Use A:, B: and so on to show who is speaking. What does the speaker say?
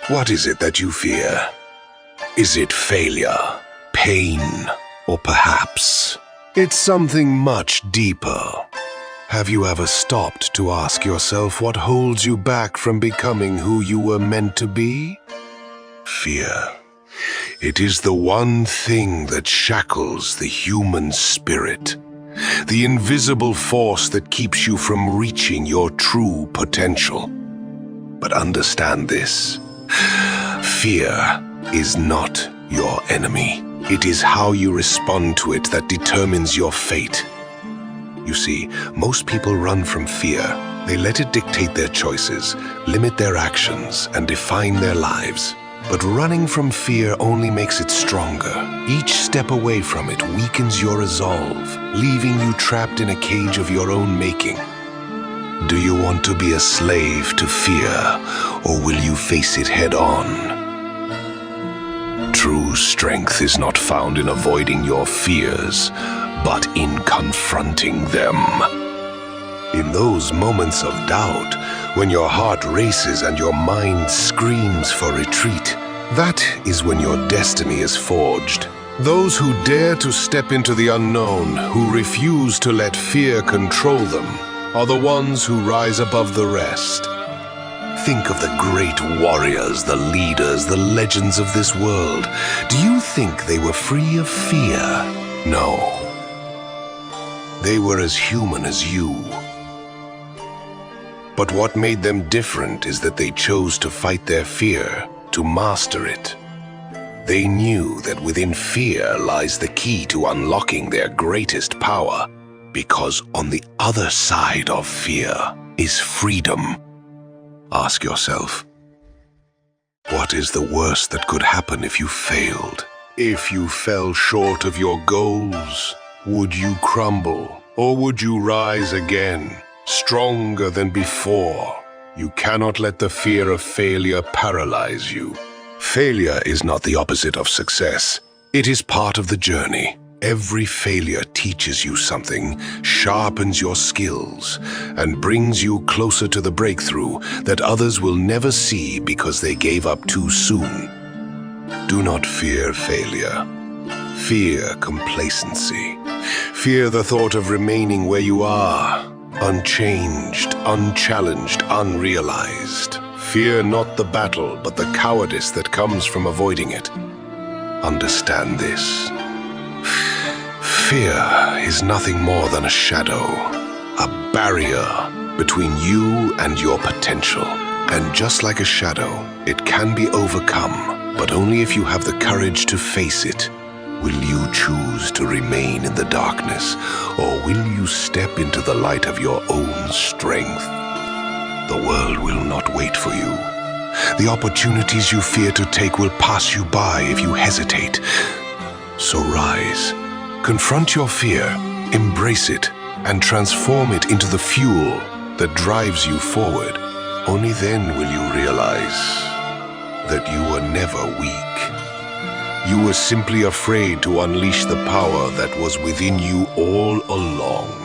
A: What is it that you fear? Is it failure, pain, or perhaps it's something much deeper? Have you ever stopped to ask yourself what holds you back from becoming who you were meant to be? Fear. It is the one thing that shackles the human spirit, the invisible force that keeps you from reaching your true potential. But understand this. Fear is not your enemy. It is how you respond to it that determines your fate. You see, most people run from fear. They let it dictate their choices, limit their actions, and define their lives. But running from fear only makes it stronger. Each step away from it weakens your resolve, leaving you trapped in a cage of your own making. Do you want to be a slave to fear, or will you face it head-on? True strength is not found in avoiding your fears, but in confronting them. In those moments of doubt, when your heart races and your mind screams for retreat, that is when your destiny is forged. Those who dare to step into the unknown, who refuse to let fear control them, are the ones who rise above the rest. Think of the great warriors, the leaders, the legends of this world. Do you think they were free of fear? No. They were as human as you. But what made them different is that they chose to fight their fear, to master it. They knew that within fear lies the key to unlocking their greatest power, because on the other side of fear is freedom. Ask yourself, what is the worst that could happen if you failed? If you fell short of your goals, would you crumble, or would you rise again, stronger than before? You cannot let the fear of failure paralyze you. Failure is not the opposite of success. It is part of the journey. Every failure teaches you something, sharpens your skills, and brings you closer to the breakthrough that others will never see because they gave up too soon. Do not fear failure. Fear complacency. Fear the thought of remaining where you are, unchanged, unchallenged, unrealized. Fear not the battle, but the cowardice that comes from avoiding it. Understand this. Fear is nothing more than a shadow, a barrier between you and your potential. And just like a shadow, it can be overcome, but only if you have the courage to face it. Will you choose to remain in the darkness, or will you step into the light of your own strength? The world will not wait for you. The opportunities you fear to take will pass you by if you hesitate. So rise. Confront your fear, embrace it, and transform it into the fuel that drives you forward. Only then will you realize that you were never weak. You were simply afraid to unleash the power that was within you all along.